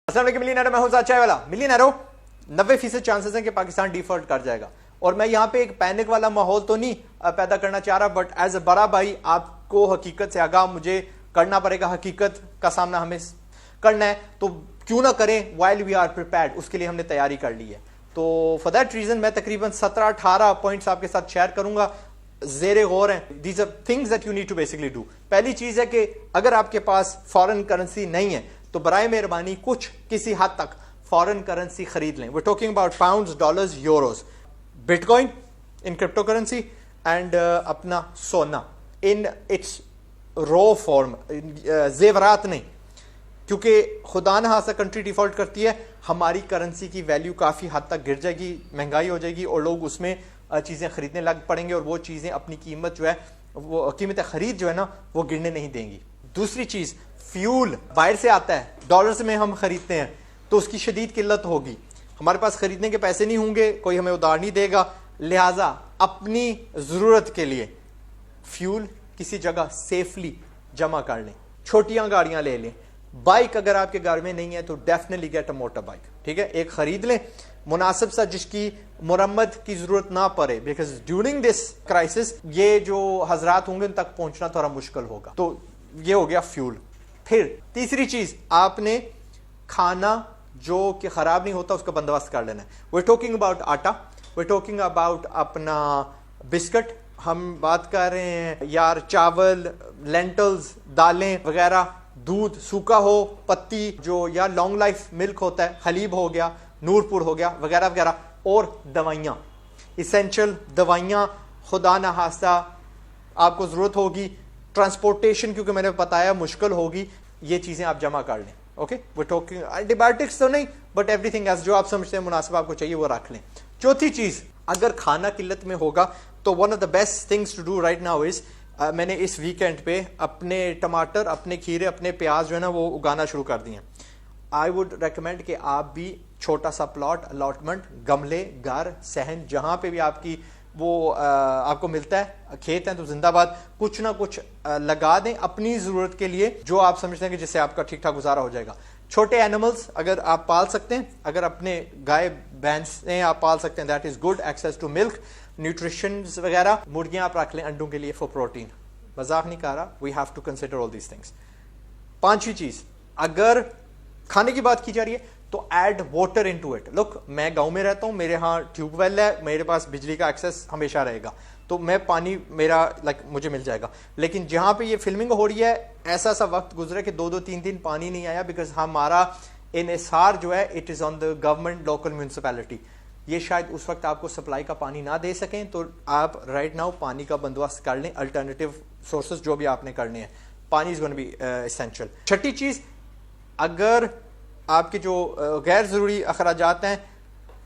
अस्सलाम वालेकुम मिलियनेरो, मैं हूं साद चाय वाला। मिलियनेरो 90% चांसेस हैं कि पाकिस्तान डिफॉल्ट कर जाएगा, और मैं यहां पे एक पैनिक वाला माहौल तो नहीं पैदा करना चाह रहा, बट एज अ बड़ा भाई आपको हकीकत से आगाह मुझे करना पड़ेगा। हकीकत का सामना हमें करना है, तो क्यों ना करें वाइल वी आर प्रिपेयर्ड, उसके लिए हमने तैयारी कर ली है। तो फॉर दैट रीजन मैं तकरीबन 17-18 पॉइंट्स आपके साथ शेयर करूंगा, ज़ेरे गौर हैं। These are things that you need to basically do. पहली चीज है कि अगर आपके पास फॉरेन करेंसी नहीं है तो बराए मेहरबानी कुछ किसी हद तक फॉरेन करेंसी खरीद लें। We talking about pounds, dollars, euros, bitcoin in crypto currency, and अपना सोना इन इट्स रॉ फॉर्म, जेवरात नहीं, क्योंकि खुदा न खासा कंट्री डिफॉल्ट करती है, हमारी करेंसी की वैल्यू काफ़ी हद तक गिर जाएगी, महंगाई हो जाएगी और लोग उसमें चीज़ें खरीदने लग पड़ेंगे, और वो चीज़ें अपनी कीमत जो है, वो कीमत खरीद जो है ना, वो गिरने नहीं देंगी। दूसरी चीज़, फ्यूल बाहर से आता है, डॉलर्स में हम खरीदते हैं, तो उसकी शदीद किल्लत होगी, हमारे पास खरीदने के पैसे नहीं होंगे, कोई हमें उधार नहीं देगा, लिहाजा अपनी ज़रूरत के लिए फ्यूल किसी जगह सेफली जमा कर लें। छोटियां गाड़ियां ले लें, बाइक अगर आपके घर में नहीं है तो definitely get a motor bike, ठीक है, एक खरीद लें मुनासिब सा, जिसकी मुरम्मत की जरूरत ना पड़े, बिकॉज ड्यूरिंग दिस क्राइसिस ये जो हजरात होंगे उन तक पहुंचना थोड़ा मुश्किल होगा। तो ये हो गया फ्यूल। फिर तीसरी चीज, आपने खाना जो कि खराब नहीं होता उसका बंदोबस्त कर लेना है। वी टॉकिंग अबाउट आटा, वी टॉकिंग अबाउट अपना बिस्किट, हम बात कर रहे हैं यार चावल, लेंटल्स, दालें वगैरह, दूध सूखा हो, पत्ती जो या लॉन्ग लाइफ मिल्क होता है, हलीब हो गया, नूरपुर हो गया, वगैरह वगैरह, और दवाइयाँ, इसेंशियल दवाइयाँ खुदा न खास्ता आपको ज़रूरत होगी। ट्रांसपोर्टेशन क्योंकि मैंने बताया मुश्किल होगी, ये चीज़ें आप जमा कर लें। ओके, वो टॉकिंग एंटीबायोटिक्स तो नहीं, बट एवरीथिंग एल्स जो आप समझते हैं मुनासिब आपको चाहिए वो रख लें। चौथी चीज़, अगर खाना किल्लत में होगा तो one of the best things to do right now is, मैंने इस वीकेंड पे अपने टमाटर, अपने खीरे, अपने प्याज जो है ना वो उगाना शुरू कर दिए। आई वुड रेकमेंड कि आप भी छोटा सा प्लॉट, अलॉटमेंट, गमले, घर, सहन, जहां पे भी आपकी वो आपको मिलता है, खेत है तो जिंदाबाद, कुछ ना कुछ लगा दें अपनी जरूरत के लिए, जो आप समझते हैं कि जिससे आपका ठीक ठाक गुजारा हो जाएगा। छोटे एनिमल्स अगर आप पाल सकते हैं, अगर अपने गाय भैंस आप पाल सकते हैं, that is good. Access to milk, nutrition वगैरह, मुर्गियां आप रख लें अंडों के लिए फॉर प्रोटीन, मजाक नहीं कर रहा, we have to consider all these things. पांचवी चीज, अगर खाने की बात की जा रही है तो add water into it. Look, मैं गांव में रहता हूं, मेरे यहाँ ट्यूबवेल है, मेरे पास बिजली का एक्सेस हमेशा रहेगा, तो मैं पानी मेरा मुझे मिल जाएगा। लेकिन जहां पे ये फिल्मिंग हो रही है, ऐसा सा वक्त गुजरा कि 2-3 दिन पानी नहीं आया, बिकॉज हमारा इन्हिसार जो है it is on the government local municipality. ये शायद उस वक्त आपको सप्लाई का पानी ना दे सकें, तो आप राइट नाउ पानी का बंदोबस्त कर लें, अल्टरनेटिव सोर्सेज जो भी आपने करने हैं, pani is going to be essential. छठी चीज, अगर आपके जो गैर ज़रूरी अखराजात हैं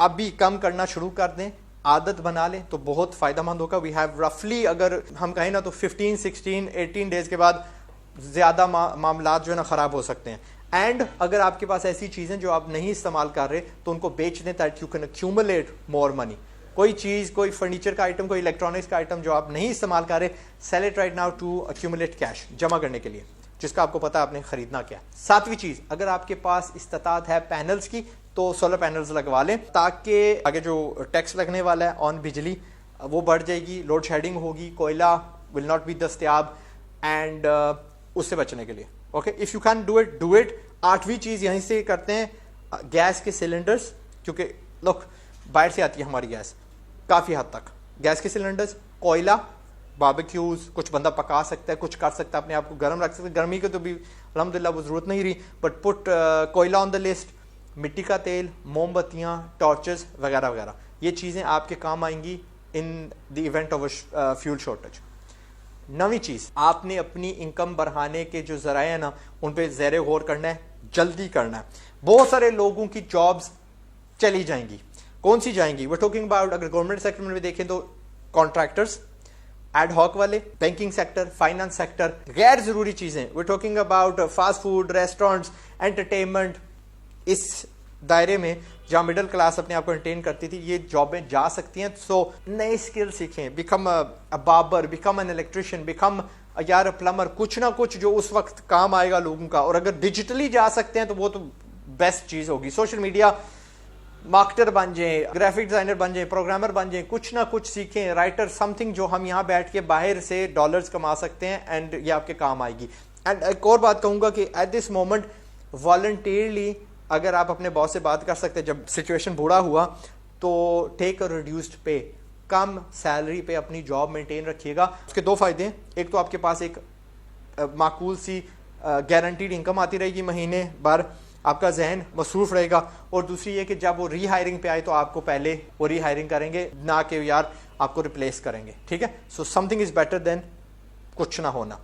अभी कम करना शुरू कर दें, आदत बना लें तो बहुत फ़ायदेमंद होगा। वी हैव रफली, अगर हम कहें ना तो 15, 16, 18 डेज़ के बाद ज़्यादा मामलात जो है ना ख़राब हो सकते हैं। एंड अगर आपके पास ऐसी चीज़ें जो आप नहीं इस्तेमाल कर रहे तो उनको बेच दें, that you can accumulate more money. कोई चीज़, कोई फर्नीचर का आइटम, कोई इलेक्ट्रॉनिक्स का आइटम जो आप नहीं इस्तेमाल कर रहे, sell it right now to accumulate cash, जमा करने के लिए, जिसका आपको पता है आपने खरीदना क्या। सातवीं चीज, अगर आपके पास इस्तात है पैनल्स की तो सोलर पैनल्स लगवा लें, ताकि आगे जो टैक्स लगने वाला है ऑन बिजली वो बढ़ जाएगी, लोड शेडिंग होगी, कोयला विल नॉट बी दस्तयाब, एंड उससे बचने के लिए। Okay, if you can do it, do it. आठवीं चीज यहीं से करते हैं, गैस के सिलेंडर्स, क्योंकि लोग बाहर से आती है हमारी गैस काफी हद तक, गैस के सिलेंडर्स, कोयला, बारबेक्यूज, कुछ बंदा पका सकता है, कुछ कर सकता है, अपने आप को गर्म रख सकता है। गर्मी के तो भी अल्हम्दुलिल्लाह वो जरूरत नहीं रही, बट पुट कोयला ऑन द लिस्ट, मिट्टी का तेल, मोमबत्तियाँ, टॉर्चेस वगैरह वगैरह, ये चीज़ें आपके काम आएंगी in the event of a fuel shortage. नवीं चीज़, आपने अपनी इनकम बढ़ाने के जो जराए हैं ना उन पर ज़ेरे गौर करना है, जल्दी करना है। बहुत सारे लोगों की जॉब्स चली जाएंगी, कौन सी जाएंगी? वी टॉकिंग अबाउट, अगर गवर्नमेंट सेक्टर में भी देखें तो कॉन्ट्रैक्टर्स, एड हॉक वाले, बैंकिंग सेक्टर, फाइनेंस सेक्टर, गैर जरूरी चीजें, we talking about fast food, restaurants, entertainment, इस दायरे में जहां मिडिल क्लास अपने आप को एंटेन करती थी, ये जॉबें जा सकती हैं। सो नए स्किल सीखें, become a barber, become an electrician, become यार प्लम्बर, कुछ ना कुछ जो उस वक्त काम आएगा लोगों का। और अगर डिजिटली जा सकते हैं तो वो तो बेस्ट चीज होगी। सोशल मीडिया मार्केटर बन जाएं, ग्राफिक डिजाइनर बन जाएं, प्रोग्रामर बन जाएं, कुछ ना कुछ सीखें, राइटर, समथिंग जो हम यहाँ बैठ के बाहर से डॉलर्स कमा सकते हैं एंड ये आपके काम आएगी। एंड एक और बात कहूंगा कि एट दिस मोमेंट वॉलंटियरली अगर आप अपने बॉस से बात कर सकते हैं, जब सिचुएशन बुरा हुआ तो टेक अ रिड्यूस्ड पे, कम सैलरी पे अपनी जॉब मेंटेन रखिएगा। उसके दो फायदे हैं, एक तो आपके पास एक माकूल सी गारंटीड इनकम आती रहेगी महीने भर, आपका जहन मसरूफ रहेगा, और दूसरी ये कि जब वो रीहायरिंग पे आए तो आपको पहले वो रीहायरिंग करेंगे, ना कि यार आपको रिप्लेस करेंगे, ठीक है। So something is better than कुछ ना होना।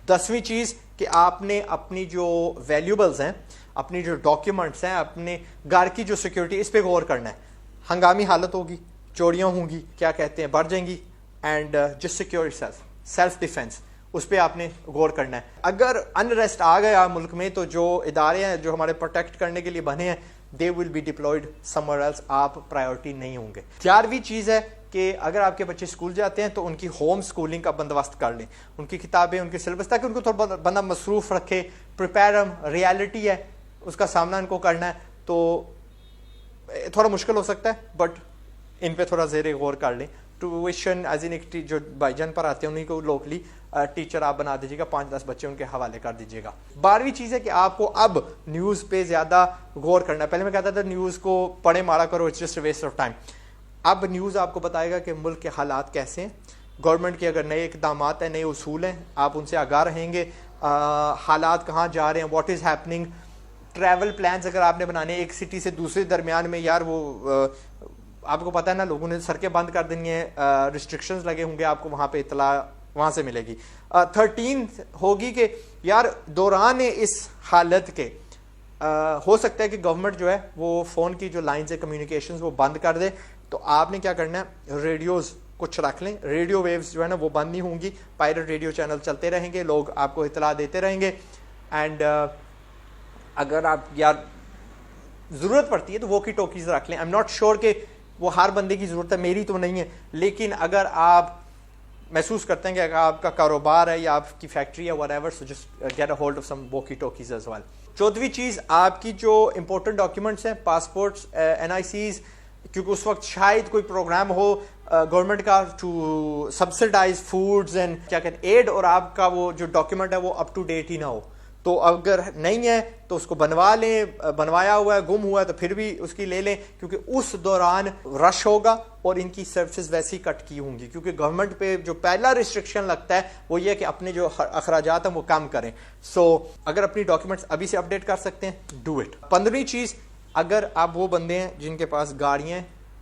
10वीं चीज कि आपने अपनी जो वैल्यूबल्स हैं, अपनी जो डॉक्यूमेंट्स हैं, अपने घर की जो सिक्योरिटी, इस पे गौर करना है। हंगामी हालत होगी, चोरियां होंगी, क्या कहते हैं, बढ़ जाएंगी, and just secure self defence, उस पर आपने गौर करना है। अगर अनरेस्ट आ गया मुल्क में तो जो इदारे हैं जो हमारे प्रोटेक्ट करने के लिए बने हैं, they will be diploid somewhere else, आप प्रायोरिटी नहीं होंगे। 11वीं चीज है कि अगर आपके बच्चे स्कूल जाते हैं तो उनकी होम स्कूलिंग का बंदोबस्त कर लें, उनकी किताबें, उनके सिलेबस, ताकि उनको थोड़ा बंदा मसरूफ रखे, प्रिपेयर, रियलिटी है उसका सामना इनको करना है, तो थोड़ा मुश्किल हो सकता है, बट इन पे थोड़ा ज़ेरे गौर कर लें। ट्यूशन एज इन एक जो भाईजान पर आते हैं उन्हीं को लोकली टीचर आप बना दीजिएगा, 5-10 बच्चे उनके हवाले कर दीजिएगा। 12वीं चीज़ है कि आपको अब न्यूज़ पे ज़्यादा गौर करना है। पहले मैं कहता था न्यूज़ को पढ़े मारा करो, it's just waste of time. अब न्यूज़ आपको बताएगा कि मुल्क के हालात कैसे हैं, गवर्नमेंट के अगर नए इकदाम हैं, नए उसूल हैं, आप उनसे आगाह रहेंगे, हालात कहाँ जा रहे हैं, what is happening. Travel plans अगर आपने बनाने एक सिटी से दूसरे दरमियान में, यार वो आपको पता है ना, लोगों ने सड़कें बंद कर देनी है, रिस्ट्रिक्शंस लगे होंगे, आपको वहाँ पे इतला वहाँ से मिलेगी। 13 होगी कि यार दौरान इस हालत के हो सकता है कि गवर्नमेंट जो है वो फ़ोन की जो लाइन्स है कम्युनिकेशंस वो बंद कर दे, तो आपने क्या करना है, रेडियोज़ कुछ रख लें, रेडियो वेव्स जो है ना वो बंद नहीं होंगी, पायरेट रेडियो चैनल चलते रहेंगे, लोग आपको इतला देते रहेंगे। एंड अगर आप यार ज़रूरत पड़ती है तो वॉकी टॉकीज़ रख लें। आई एम नॉट श्योर कि वो हर बंदे की ज़रूरत है, मेरी तो नहीं है, लेकिन अगर आप महसूस करते हैं कि अगर आपका कारोबार है या आपकी फैक्ट्री है whatever, so just get a hold of some walkie talkies as well. 14वीं चीज़, आपकी जो इंपॉर्टेंट डॉक्यूमेंट्स हैं, पासपोर्ट्स, NICs, क्योंकि उस वक्त शायद कोई प्रोग्राम हो गवर्नमेंट का टू सब्सिडाइज फूड्स एंड क्या कहते हैं एड, और आपका वो जो डॉक्यूमेंट है वो अप टू डेट ही ना हो, तो अगर नहीं है तो उसको बनवा लें, बनवाया हुआ है, गुम हुआ है तो फिर भी उसकी ले लें, क्योंकि उस दौरान रश होगा और इनकी सर्विसेज वैसी कट की होंगी, क्योंकि गवर्नमेंट पे जो पहला रिस्ट्रिक्शन लगता है वो ये कि अपने जो अखराजात हैं वो कम करें। सो अगर अपनी डॉक्यूमेंट्स अभी से अपडेट कर सकते हैं, डू इट। 15वीं चीज़, अगर आप वो बंदे हैं जिनके पास गाड़ियाँ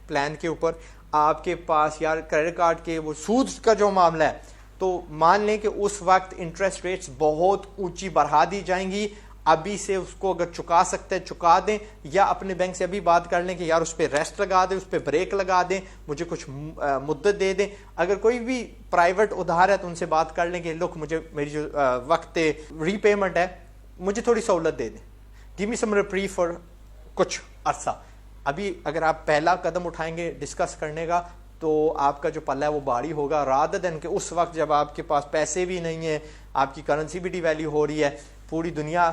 प्लान के ऊपर, आपके पास यार क्रेडिट कार्ड के वो सूद का जो मामला है, तो मान लें कि उस वक्त इंटरेस्ट रेट्स बहुत ऊंची बढ़ा दी जाएंगी, अभी से उसको अगर चुका सकते हैं चुका दें, या अपने बैंक से अभी बात कर लें कि यार उस पर रेस्ट लगा दें, उस पर ब्रेक लगा दें, मुझे कुछ मुद्दत दे दें। अगर कोई भी प्राइवेट उधार है तो उनसे बात कर लें कि लुक मुझे मेरी जो वक्त रीपेमेंट है मुझे थोड़ी सहूलत दे दें, give me some reprieve for कुछ अरसा। अभी अगर आप पहला कदम उठाएंगे डिस्कस करने का तो आपका जो पल्ला है वो भारी होगा, रादर देन कि उस वक्त जब आपके पास पैसे भी नहीं है, आपकी करेंसी भी डिवैल्यू हो रही है, पूरी दुनिया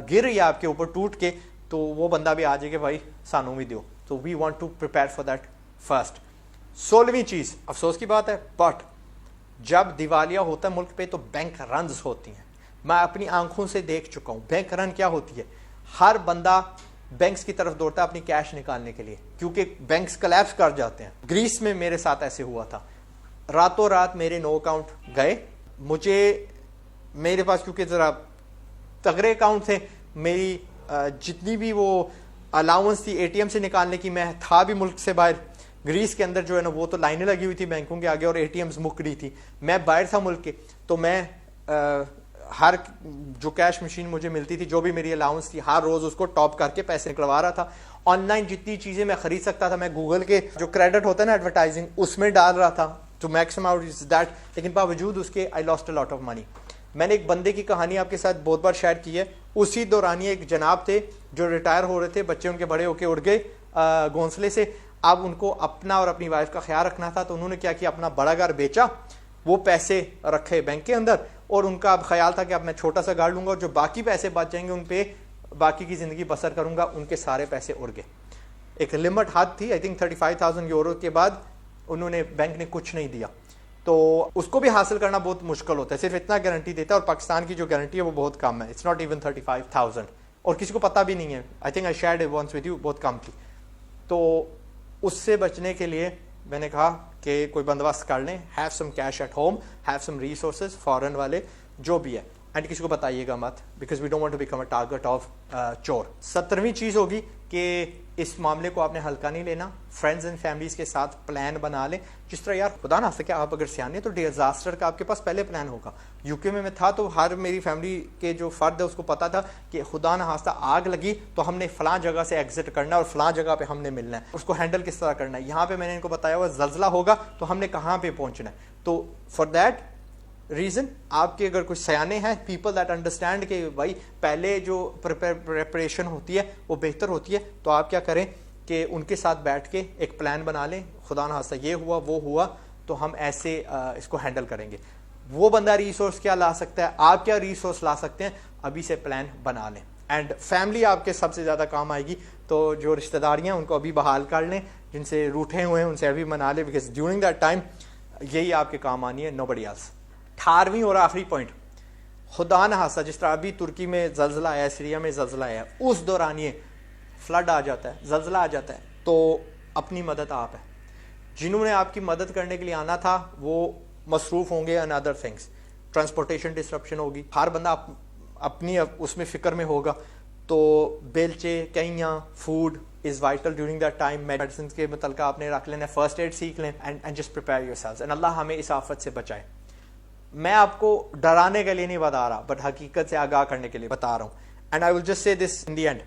गिर रही है आपके ऊपर टूट के, तो वो बंदा भी आ जाए कि भाई सानू भी दो। तो we want to prepare for that first. 16वीं चीज़, अफसोस की बात है बट जब दिवालिया होता है मुल्क पे तो बैंक रन्स होती हैं। मैं अपनी आंखों से देख चुका हूँ बैंक रन क्या होती है। हर बंदा बैंक्स की तरफ दौड़ता है अपनी कैश निकालने के लिए, क्योंकि बैंक्स कोलैप्स कर जाते हैं। ग्रीस में मेरे साथ ऐसे हुआ था, रातों रात मेरे 9 अकाउंट गए। मुझे मेरे पास क्योंकि ज़रा तगड़े अकाउंट थे, मेरी जितनी भी वो अलाउंस थी ATM से निकालने की, मैं था भी मुल्क से बाहर, ग्रीस के अंदर जो है ना वो तो लाइनें लगी हुई थी बैंकों के आगे और ATMs मुक रही थी, मैं बाहर था मुल्क के, तो मैं हर जो कैश मशीन मुझे मिलती थी, जो भी मेरी अलाउंस थी, हर रोज उसको टॉप करके पैसे निकलवा रहा था। ऑनलाइन जितनी चीजें मैं खरीद सकता था, मैं गूगल के जो क्रेडिट होता है ना एडवर्टाइजिंग, उसमें डाल रहा था टू मैक्सिमाइज दैट, लेकिन बावजूद उसके I lost a lot of money. मैंने एक बंदे की कहानी आपके साथ बहुत बार शेयर की है। उसी दौरान एक जनाब थे जो रिटायर हो रहे थे, बच्चे उनके बड़े होके उड़ गए घोंसले से। अब उनको अपना और अपनी वाइफ का ख्याल रखना था, तो उन्होंने क्या किया, अपना बड़ा घर बेचा, वो पैसे रखे बैंक के अंदर, और उनका अब ख्याल था कि अब मैं छोटा सा गाड़ लूंगा और जो बाकी पैसे बच जाएंगे उन पे باقی کی زندگی بسر کروں گا. ان کے سارے پیسے اڑ گئے. ایک لمٹ حد تھی, آئی تھنک 35,000 یورو کے بعد انہوں نے, بینک نے کچھ نہیں دیا. تو اس کو بھی حاصل کرنا بہت مشکل ہوتا ہے, صرف اتنا گارنٹی دیتا ہے, اور پاکستان کی جو گارنٹی ہے وہ بہت کم ہے. اٹس ناٹ ایون 35,000, اور کسی کو پتہ بھی نہیں ہے. I think I shared it once with you, بہت کم تھی. تو اس سے بچنے کے لیے میں نے کہا کہ کوئی بندوبست کر لیں, have some cash at home, have some resources foreign والے جو بھی ہے, اینڈ کسی کو بتائیے گا مت, because we don't want to become a target of چور. 17ویں چیز ہوگی کہ اس معاملے کو آپ نے ہلکا نہیں لینا. فرینڈز اینڈ فیملیز کے ساتھ پلان بنا لیں. جس طرح یار خدا نہ سکے آپ اگر سیانے تو ڈیزاسٹر کا آپ کے پاس پہلے پلان ہوگا. یو کے میں تھا تو ہر میری فیملی کے جو فرد ہے اس کو پتا تھا کہ خدا نہ خواستہ آگ لگی تو ہم نے فلاں جگہ سے ایگزٹ کرنا ہے اور فلاں جگہ پہ ہم نے ملنا ہے, اس کو ہینڈل کس طرح کرنا ہے. یہاں پہ میں نے ان کو بتایا ہوا زلزلہ ہوگا تو ہم نے کہاں پہ پہنچنا ہے. تو فار دیٹ ریزن آپ کے اگر کچھ سیانے ہیں, پیپل دیٹ انڈرسٹینڈ کہ بھائی پہلے جو پریپریشن ہوتی ہے وہ بہتر ہوتی ہے, تو آپ کیا کریں کہ ان کے ساتھ بیٹھ کے ایک پلان بنا لیں. خدا نہ خواستہ یہ ہوا وہ ہوا تو ہم ایسے اس کو ہینڈل کریں گے. وہ بندہ ریسورس کیا لا سکتا ہے, آپ کیا ریسورس لا سکتے ہیں, ابھی سے پلان بنا لیں. اینڈ فیملی آپ کے سب سے زیادہ کام آئے گی. تو جو رشتہ داریاں ان کو ابھی بحال کر لیں, جن سے روٹھے ہوئے ہیں ان سے ابھی منا لیں, بیکاز ڈیورنگ دیٹ ٹائم یہی آپ کے کام آنی ہے, نوبڈی ایلس. 18ویں اور آخری پوائنٹ, خدا نہ خواستہ جس طرح ابھی ترکی میں زلزلہ آیا, سیریا میں زلزلہ آیا, اس دوران یہ فلڈ آ جاتا ہے, زلزلہ آ جاتا ہے, تو اپنی مدد آپ ہے. جنہوں نے آپ کی مدد کرنے کے لیے آنا تھا وہ مصروف ہوں گے in other things. Transportation disruption ہوگی, ہر بندہ اپنی اس میں فکر میں ہوگا. تو بیلچے, کئیاں, food is vital during that time. Medicine کے متعلقہ آپ نے رکھ لینا, فرسٹ ایڈ سیکھ لیں, and just prepare yourselves, and اللہ ہمیں اس آفت سے بچائے. میں آپ کو ڈرانے کے لیے نہیں بتا رہا, بٹ حقیقت سے آگاہ کرنے کے لیے بتا رہا ہوں. And I will just say this in the end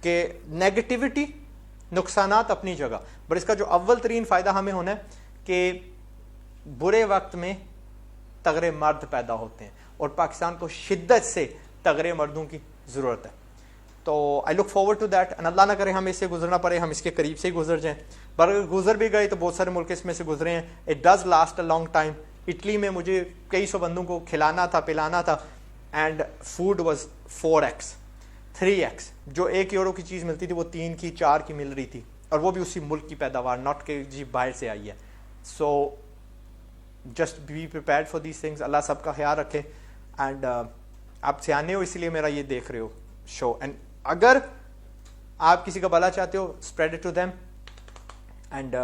کہ نیگیٹیوٹی, نقصانات اپنی جگہ, بٹ اس کا جو اول ترین فائدہ ہمیں ہونا ہے کہ برے وقت میں تگڑے مرد پیدا ہوتے ہیں, اور پاکستان کو شدت سے تگڑے مردوں کی ضرورت ہے. تو I look forward to that, and اللہ نہ کرے ہم اس سے گزرنا پڑے, ہم اس کے قریب سے ہی گزر جائیں. پر اگر گزر بھی گئے تو بہت سارے ملک اس میں سے گزرے ہیں. It does last a long time. Italy میں مجھے کئی سو بندوں کو کھلانا تھا, پلانا تھا, and food was 4x 3x. جو 1 یورو کی چیز ملتی تھی وہ 3 کی 4 کی مل رہی تھی, اور وہ بھی اسی ملک کی پیداوار, ناٹ کہ جی باہر سے آئی ہے. So just be prepared for these things. اللہ سب کا خیال رکھے. اینڈ آپ سیانے ہو اسی لیے میرا یہ دیکھ رہے ہو شو, اینڈ اگر آپ کسی کا بھلا چاہتے ہو, spread it to them. And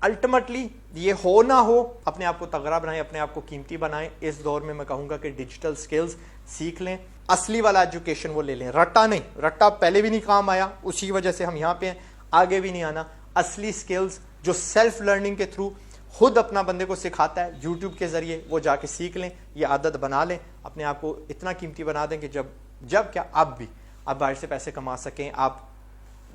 ultimately یہ ہو نہ ہو, اپنے آپ کو تگڑا بنائیں, اپنے آپ کو قیمتی بنائیں. اس دور میں کہوں گا کہ ڈیجیٹل سکلز سیکھ لیں, اصلی والا ایجوکیشن وہ لے لیں, رٹا نہیں. رٹا پہلے بھی نہیں کام آیا, اسی وجہ سے ہم یہاں پہ ہیں, آگے بھی نہیں آنا. اصلی سکلز جو سیلف لرننگ کے تھرو خود اپنا بندے کو سکھاتا ہے, یوٹیوب کے ذریعے, وہ جا کے سیکھ لیں. یہ عادت بنا لیں, اپنے آپ کو اتنا قیمتی بنا دیں کہ جب کیا آپ بھی آپ باہر سے پیسے کما سکیں. آپ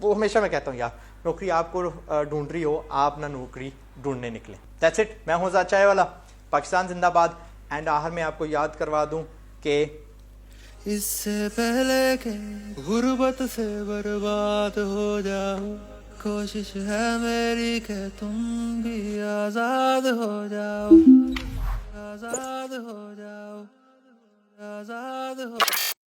وہ ہمیشہ میں کہتا ہوں یار, نوکری آپ کو ڈھونڈ رہی ہو, آپ نہ نوکری ڈھونڈنے نکلیں. That's it. میں ہوں زاد چائے والا, پاکستان زندہ باد. اینڈ آخر میں آپ کو یاد کروا دوں کہ اس سے پہلے کہ غربت سے برباد ہو جاؤ, کوشش ہے میری کہ تم بھی آزاد ہو جاؤ, آزاد ہو جاؤ, آزاد ہو